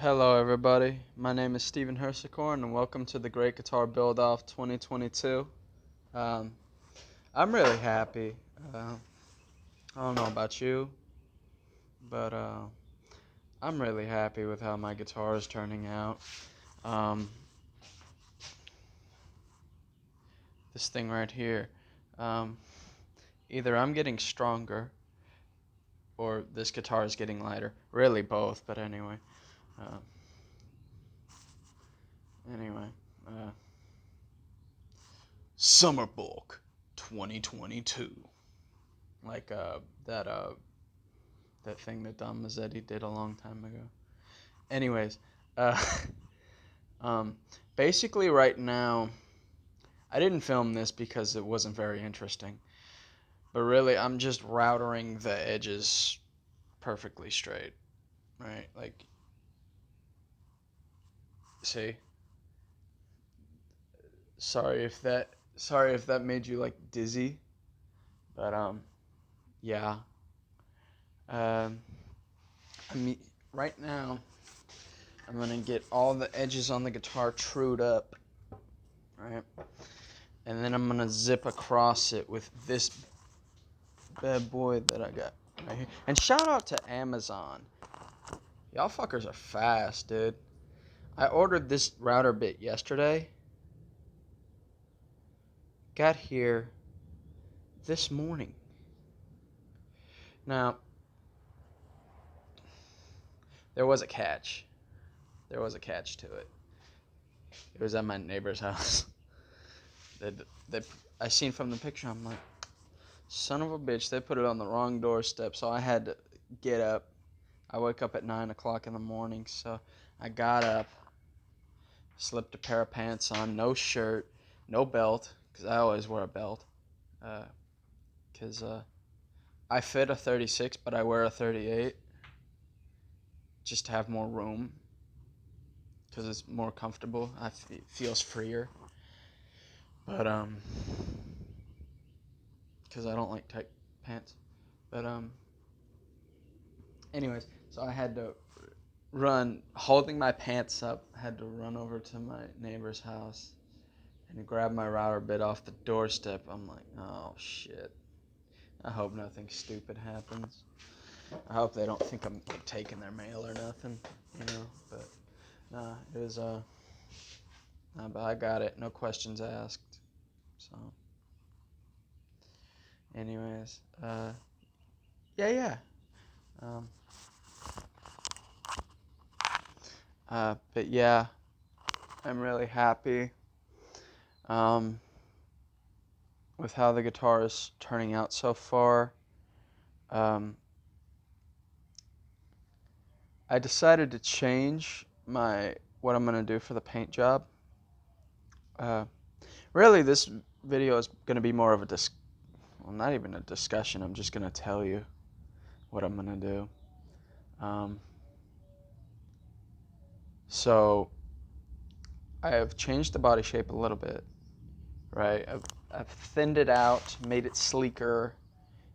Hello everybody, my name is Steven Hersicorn and welcome to the Great Guitar Build-Off 2022. I'm really happy. I don't know about you, but I'm really happy with how my guitar is turning out. This thing right here, either I'm getting stronger or this guitar is getting lighter. Really both, but anyway. Uh, Summer Bulk 2022. Like that thing that Don Mazzetti did a long time ago. Anyways, uh, basically right now, I didn't film this because it wasn't very interesting. But really, I'm just routering the edges perfectly straight, right? Like, see? Sorry if that made you like dizzy, but yeah. Um, I mean, right now, I'm gonna get all the edges on the guitar trued up, right? And then I'm gonna zip across it with this bad boy that I got right here. And shout out to Amazon. Y'all fuckers are fast, dude. I ordered this router bit yesterday. Got here this morning. Now, there was a catch. There was a catch to it. It was at my neighbor's house. I seen from the picture, I'm like, son of a bitch, they put it on the wrong doorstep, so I had to get up. I wake up at 9 o'clock in the morning, so I got up, slipped a pair of pants on, no shirt, no belt, because I always wear a belt, because I fit a 36, but I wear a 38, just to have more room, because it's more comfortable. It feels freer, but because I don't like tight pants, but anyways, so I had to run, holding my pants up, had to run over to my neighbor's house and grab my router bit off the doorstep. I'm like, oh shit. I hope nothing stupid happens. I hope they don't think I'm like, taking their mail or nothing, you know. But nah, it was nah, but I got it. No questions asked. So, anyways, yeah. Um, but yeah, I'm really happy. With how the guitar is turning out so far. I decided to change what I'm gonna do for the paint job. Really, this video is gonna be more of a well, not even a discussion. I'm just gonna tell you what I'm gonna do. So I have changed the body shape a little bit, right? I've thinned it out, made it sleeker,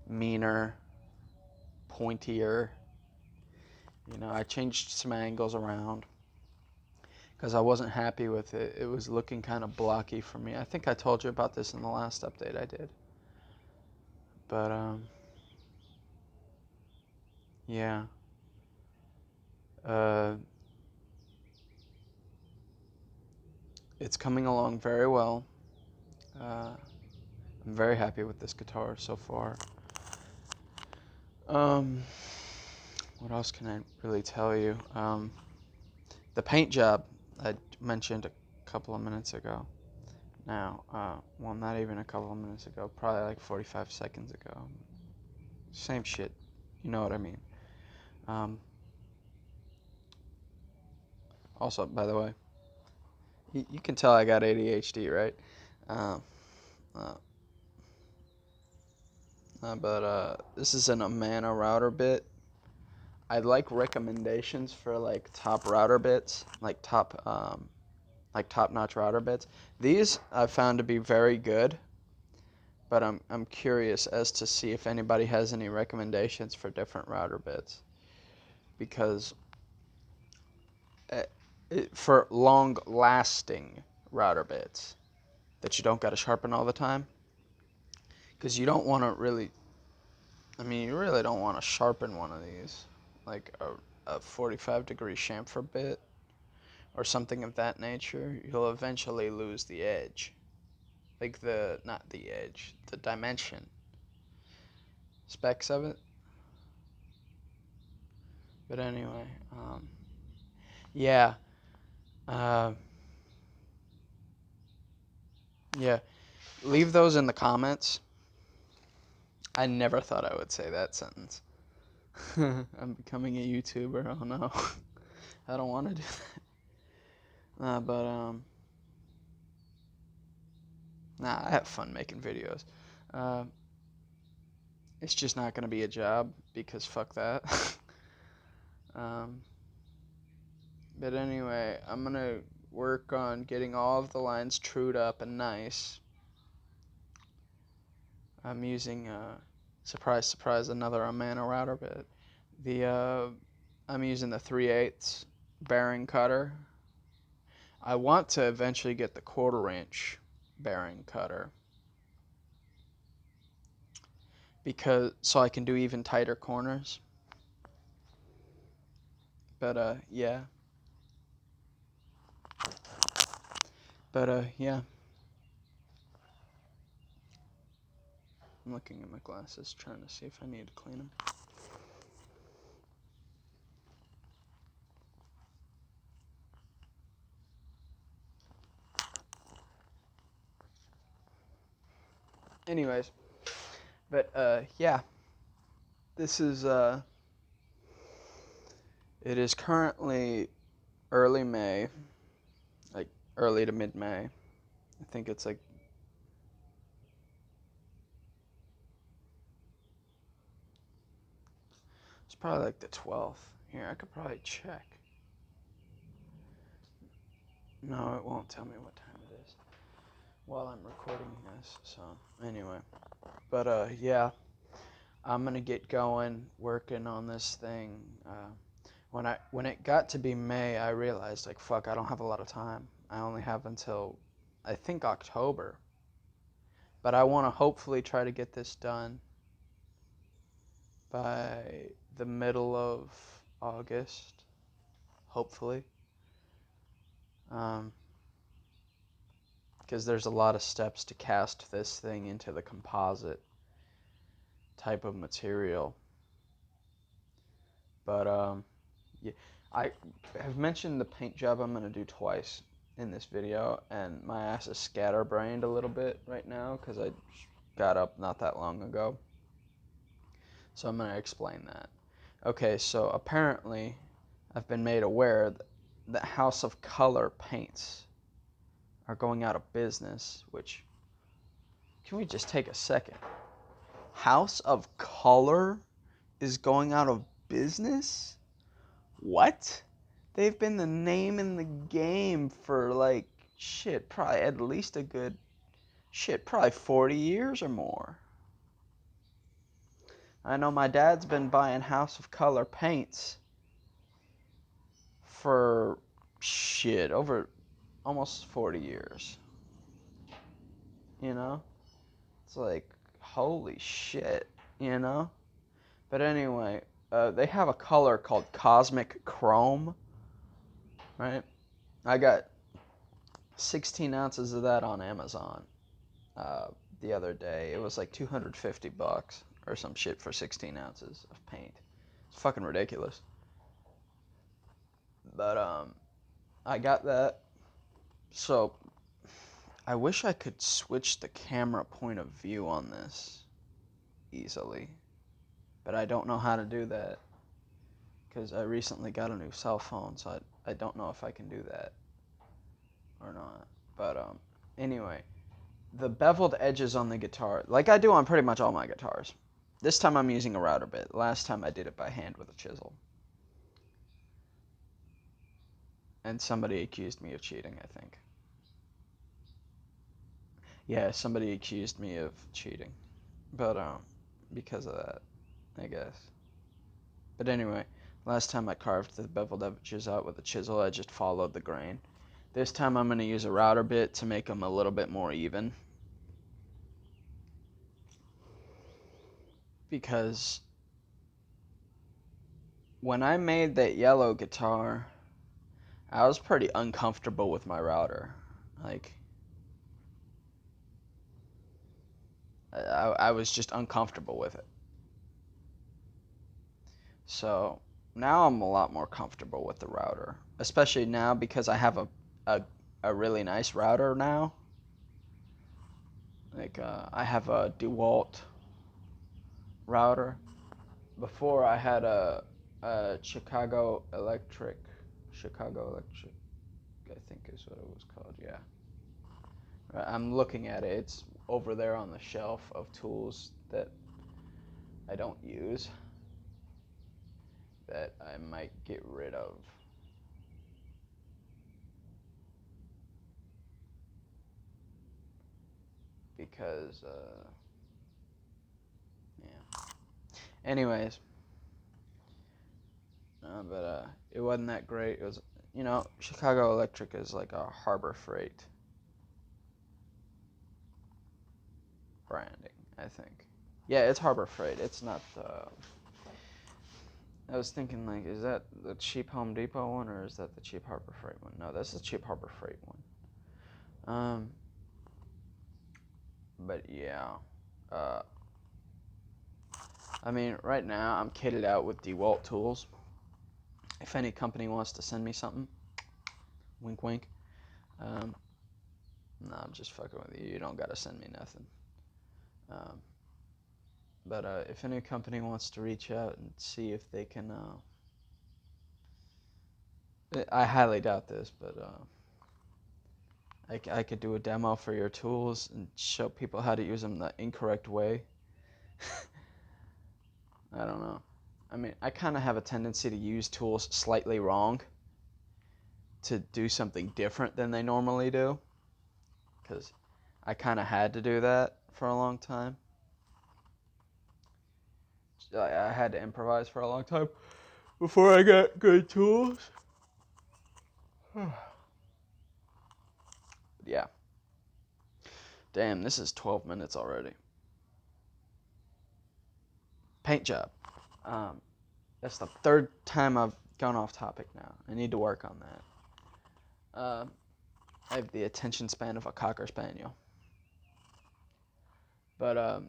meaner, pointier. You know, I changed some angles around because I wasn't happy with it. It was looking kind of blocky for me. I think I told you about this in the last update I did. But, yeah. It's coming along very well. I'm very happy with this guitar so far. What else can I really tell you? The paint job I mentioned a couple of minutes ago. Now, well, not even a couple of minutes ago, probably like 45 seconds ago. Same shit, you know what I mean. Also, by the way, you can tell I got ADHD, right? But this is an Amana router bit. I'd like recommendations for like top router bits, like top-notch router bits. These I've found to be very good, but I'm curious as to see if anybody has any recommendations for different router bits, because for long-lasting router bits that you don't got to sharpen all the time, because you don't want to really, I mean, you really don't want to sharpen one of these, like a 45-degree chamfer bit or something of that nature. You'll eventually lose the edge, like not the edge, the dimension, specs of it. But anyway, yeah, uh, yeah. Leave those in the comments. I never thought I would say that sentence. I'm becoming a YouTuber. Oh no, I don't want to do that. Nah, I have fun making videos. Uh, it's just not gonna be a job because fuck that. um, but anyway, I'm gonna work on getting all of the lines trued up and nice. I'm using surprise, surprise, another Amana router bit. I'm using the 3/8 bearing cutter. I want to eventually get the 1/4" bearing cutter, because so I can do even tighter corners. But yeah. Yeah. I'm looking at my glasses, trying to see if I need to clean them. Anyways, but yeah. This is it is currently early May, like early to mid-May. I think it's like it's probably like the 12th. Here, I could probably check. No, it won't tell me what time it is while I'm recording this. So anyway, but yeah, I'm gonna get going working on this thing. When it got to be May, I realized like fuck, I don't have a lot of time. I only have until I think October. But I want to hopefully try to get this done by the middle of August, hopefully. Because there's a lot of steps to cast this thing into the composite type of material. But yeah, I have mentioned the paint job I'm going to do twice in this video, and my ass is scatterbrained a little bit right now because I got up not that long ago. So I'm going to explain that. Okay, so apparently I've been made aware that House of Color paints are going out of business, which, can we just take a second? House of Color is going out of business? What? They've been the name in the game for like, shit, probably at least a good, shit, probably 40 years or more. I know my dad's been buying House of Color paints for, shit, over almost 40 years. You know? It's like, holy shit, you know? But anyway, they have a color called Cosmic Chrome, right? I got 16 ounces of that on Amazon the other day. It was like $250 or some shit for 16 ounces of paint. It's fucking ridiculous. But I got that. So I wish I could switch the camera point of view on this easily, but I don't know how to do that because I recently got a new cell phone, so I don't know if I can do that or not. But anyway, the beveled edges on the guitar, like I do on pretty much all my guitars. This time I'm using a router bit. Last time I did it by hand with a chisel. And somebody accused me of cheating, I think. Yeah, somebody accused me of cheating. But because of that, I guess. But anyway, Last time I carved the beveled edges out with a chisel, I just followed the grain. This time I'm going to use a router bit to make them a little bit more even. Because when I made that yellow guitar, I was pretty uncomfortable with my router. Like, I was just uncomfortable with it. So now I'm a lot more comfortable with the router, especially now because I have a really nice router now. Like, I have a DeWalt router. Before I had a Chicago Electric, I think is what it was called. Yeah, I'm looking at it. It's over there on the shelf of tools that I don't use, that I might get rid of. Because, yeah. Anyways, but it wasn't that great. It was, Chicago Electric is like a Harbor Freight branding, I think. Yeah, it's Harbor Freight. It's not the. I was thinking, like, is that the cheap Home Depot one or is that the cheap Harbor Freight one? No, that's the cheap Harbor Freight one. But yeah. Uh, I mean, right now I'm kitted out with DeWalt tools. If any company wants to send me something, wink, wink. No, I'm just fucking with you. You don't gotta send me nothing. But if any company wants to reach out and see if they can, I highly doubt this, but I could do a demo for your tools and show people how to use them the incorrect way. I don't know. I mean, I kind of have a tendency to use tools slightly wrong to do something different than they normally do, because I kind of had to do that for a long time. I had to improvise for a long time before I got good tools. Yeah. Damn, this is 12 minutes already. Paint job. That's the third time I've gone off topic now. I need to work on that. I have the attention span of a Cocker Spaniel. But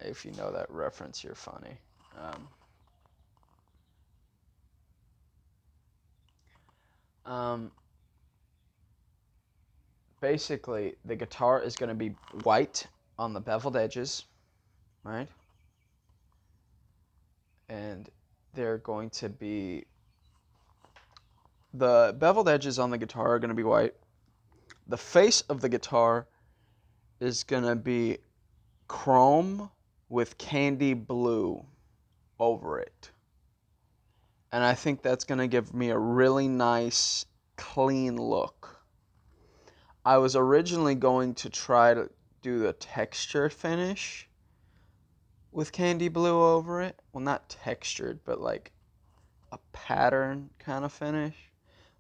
if you know that reference, you're funny. Basically, the guitar is going to be white on the beveled edges, right? And they're going to be, the beveled edges on the guitar are going to be white. The face of the guitar is going to be chrome with candy blue over it. And I think that's going to give me a really nice, clean look. I was originally going to try to do the texture finish with candy blue over it. Well, not textured, but like a pattern kind of finish.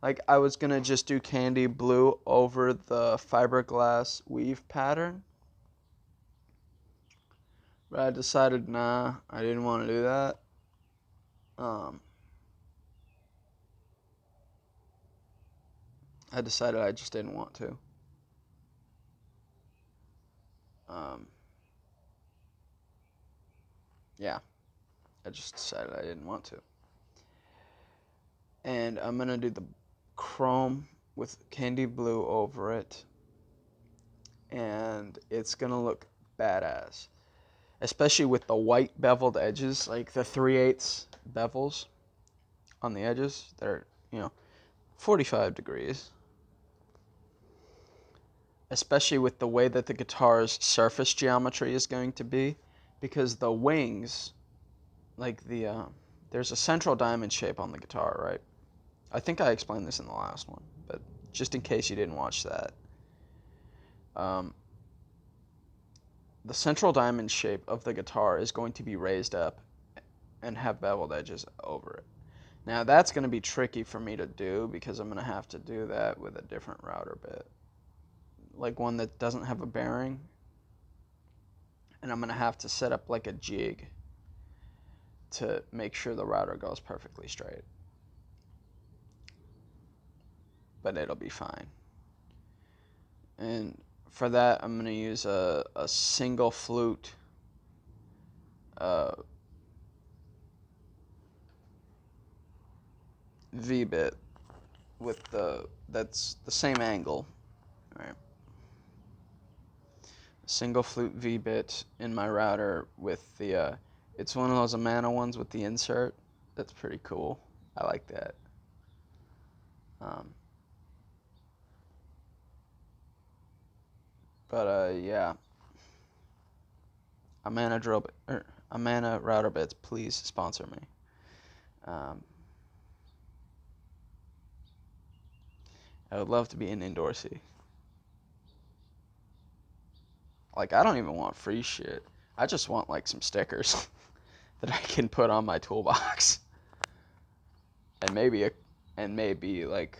Like, I was going to just do candy blue over the fiberglass weave pattern. But I decided, nah, I didn't want to do that. I decided I just didn't want to. Yeah, I just decided I didn't want to. And I'm going to do the chrome with candy blue over it. And it's going to look badass. Especially with the white beveled edges, like the 3/8 bevels on the edges. They're, 45 degrees. Especially with the way that the guitar's surface geometry is going to be. Because the wings, like there's a central diamond shape on the guitar, right? I think I explained this in the last one, but just in case you didn't watch that. The central diamond shape of the guitar is going to be raised up and have beveled edges over it. Now that's going to be tricky for me to do because I'm going to have to do that with a different router bit. Like one that doesn't have a bearing. And I'm going to have to set up like a jig to make sure the router goes perfectly straight. But it'll be fine. And for that, I'm going to use a single flute V-bit with that's the same angle. All right. Single flute V-bit in my router with the, it's one of those Amana ones with the insert. That's pretty cool. I like that. Yeah. Amana router bits, please sponsor me. I would love to be an Indoorsy. Like, I don't even want free shit. I just want, like, some stickers that I can put on my toolbox. And maybe, like,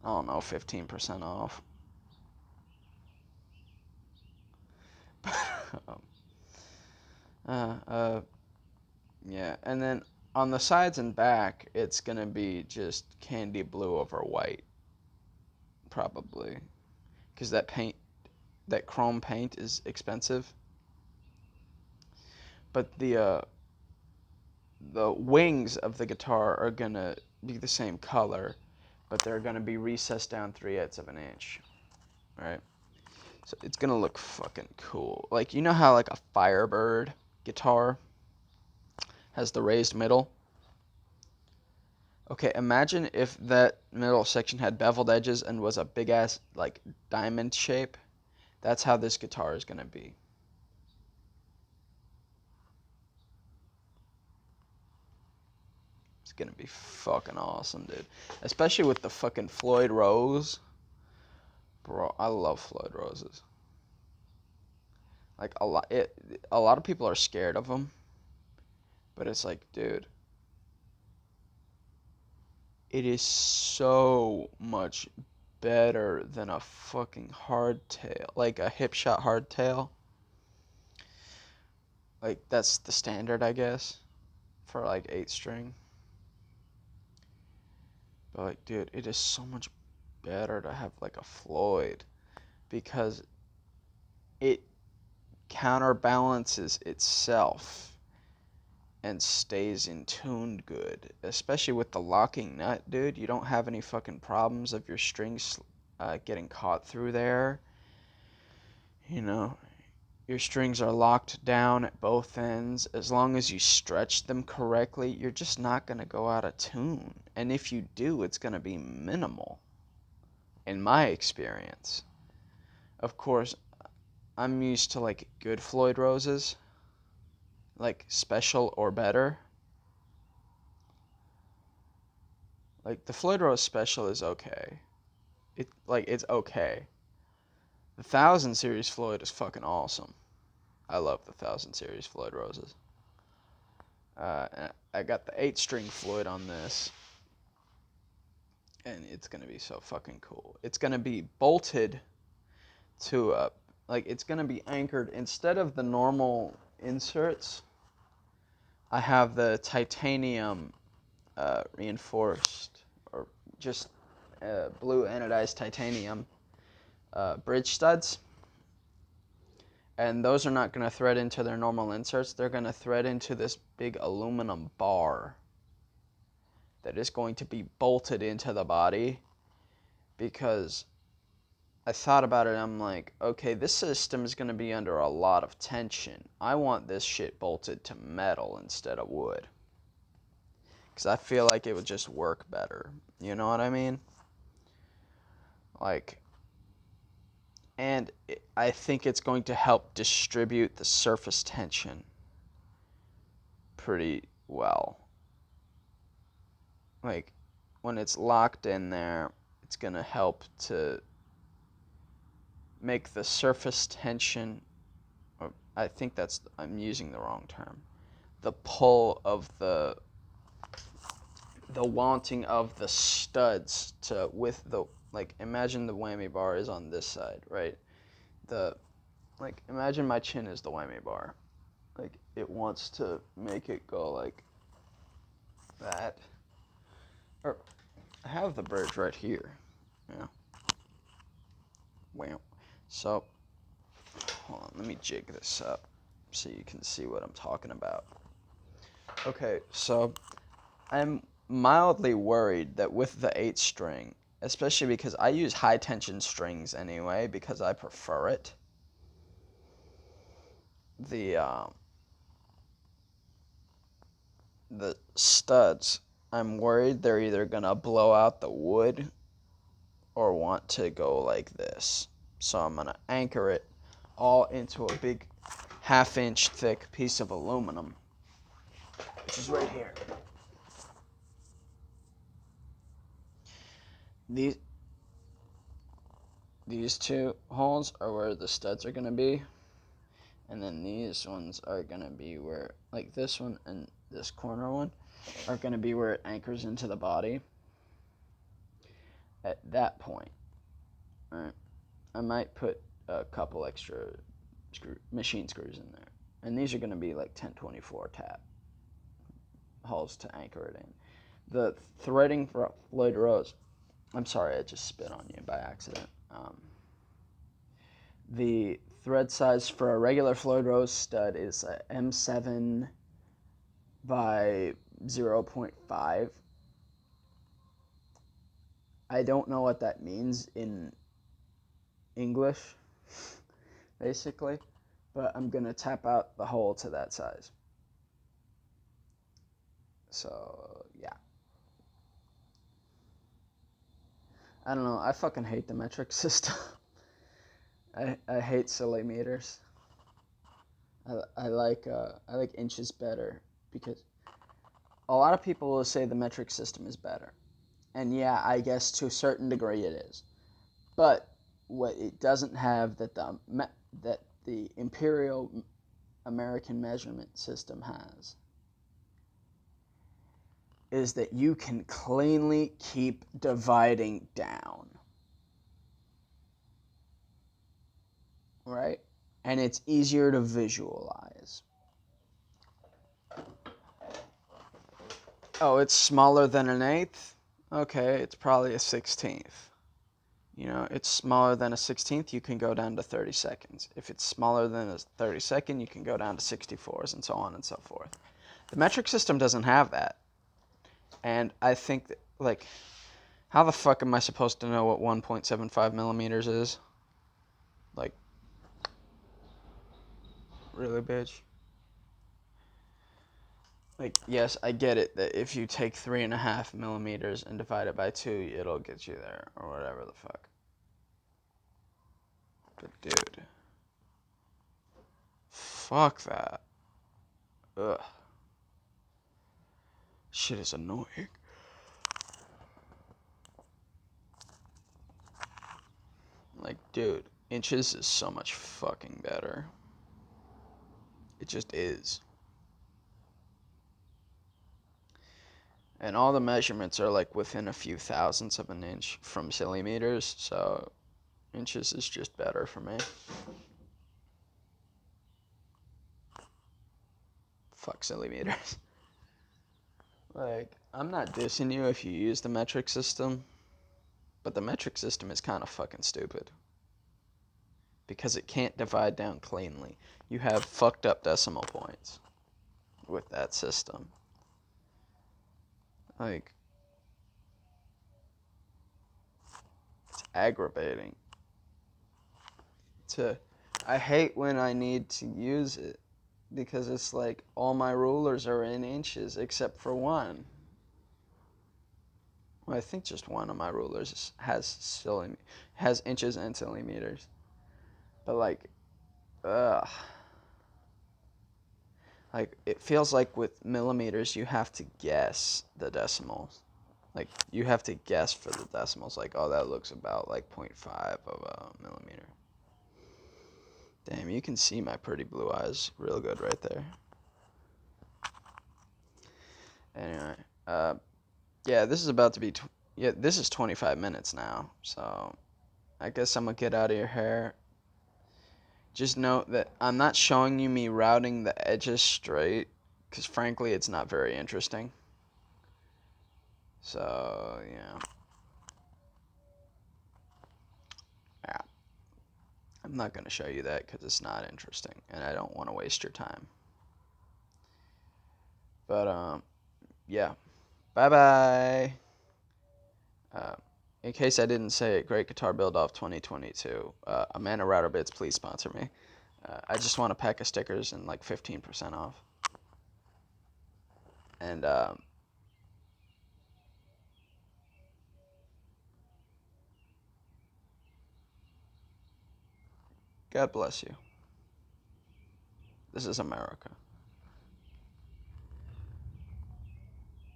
I don't know, 15% off. Yeah, and then on the sides and back, it's going to be just candy blue over white. Probably. Because that chrome paint is expensive. But the wings of the guitar are going to be the same color, but they're going to be recessed down 3/8 of an inch. Right? So it's going to look fucking cool. Like, you know how like a Firebird guitar has the raised middle? Okay, imagine if that middle section had beveled edges and was a big ass like diamond shape. That's how this guitar is going to be. It's going to be fucking awesome, dude. Especially with the fucking Floyd Rose. Bro, I love Floyd Roses. Like a lot of people are scared of them. But it's like, dude, it is so much better than a fucking hardtail, like a hip shot hardtail. Like that's the standard, I guess, for like 8-string. But like, dude, it is so much better to have like a Floyd because it counterbalances itself and stays in tune good, especially with the locking nut, dude. You don't have any fucking problems of your strings getting caught through there. You know, your strings are locked down at both ends. As long as you stretch them correctly, you're just not going to go out of tune. And if you do, it's going to be minimal, in my experience. Of course, I'm used to like good Floyd Roses, like special or better. Like the Floyd Rose Special is okay. It's okay. The 1000 series Floyd is fucking awesome. I love the 1000 series Floyd Roses. I got the 8-string Floyd on this, and it's gonna be so fucking cool. It's gonna be bolted to it's gonna be anchored instead of the normal inserts. I have the titanium reinforced or just blue anodized titanium bridge studs. And those are not going to thread into their normal inserts. They're going to thread into this big aluminum bar that is going to be bolted into the body. Because I thought about it and I'm like, okay, this system is going to be under a lot of tension. I want this shit bolted to metal instead of wood. Because I feel like it would just work better. You know what I mean? Like, and I think it's going to help distribute the surface tension pretty well. Like, when it's locked in there, it's going to help to make the surface tension, or I think I'm using the wrong term. the pull of the wanting of the studs to, with the, like, imagine the whammy bar is on this side, right? Like, imagine my chin is the whammy bar. Like, it wants to make it go like that. Or, I have the bridge right here. Yeah. Wow. So, hold on, let me jig this up so you can see what I'm talking about. Okay, so I'm mildly worried that with the 8 string, especially because I use high tension strings anyway because I prefer it, the studs, I'm worried they're either gonna blow out the wood or want to go like this. So I'm gonna anchor it all into a big 1/2 inch thick piece of aluminum, which is right here. These two holes are where the studs are gonna be, and then these ones are gonna be where, like this one and this corner one, are gonna be where it anchors into the body. At that point, right, I might put a couple extra machine screws in there, and these are gonna be like 1024 tap holes to anchor it in. The threading for Floyd Rose, I'm sorry, I just spit on you by accident. The thread size for a regular Floyd Rose stud is a M7 by 0.5. I don't know what that means in English, basically, but I'm going to tap out the hole to that size. So, yeah. I don't know, I fucking hate the metric system. I hate silly meters. I like inches better because a lot of people will say the metric system is better. And yeah, I guess to a certain degree it is. But what it doesn't have that the Imperial American measurement system has is that you can cleanly keep dividing down. Right? And it's easier to visualize. Oh, it's smaller than an 1/8? Okay, it's probably a 1/16. You know, it's smaller than a 1/16, you can go down to 30 seconds. If it's smaller than a 32nd, you can go down to 64s and so on and so forth. The metric system doesn't have that. And I think that, like, how the fuck am I supposed to know what 1.75 millimeters is? Like, really, bitch? Like, yes, I get it that if you take 3.5 millimeters and divide it by 2, it'll get you there, or whatever the fuck. But dude, fuck that. Ugh. Shit is annoying. Like, dude, inches is so much fucking better. It just is. And all the measurements are like within a few thousandths of an inch from millimeters, so inches is just better for me. Fuck millimeters. Like, I'm not dissing you if you use the metric system, but the metric system is kind of fucking stupid. Because it can't divide down cleanly. You have fucked up decimal points with that system. Like, it's aggravating. I hate when I need to use it because it's like all my rulers are in inches except for one. Well, I think just one of my rulers has inches and millimeters. But like, ugh. Like, it feels like with millimeters you have to guess the decimals. Like, you have to guess for the decimals. Like, oh, that looks about like 0.5 of a millimeter. Damn, you can see my pretty blue eyes real good right there. Anyway, yeah, this is about to be, yeah, this is 25 minutes now, so I guess I'm gonna get out of your hair. Just note that I'm not showing you me routing the edges straight, because frankly, it's not very interesting. So, yeah. Yeah. I'm not gonna show you that because it's not interesting, and I don't want to waste your time. But, yeah. Bye-bye. In case I didn't say it, Great Guitar Build Off 2022. Amanda Router Bits, please sponsor me. I just want a pack of stickers and like 15% off. And God bless you. This is America.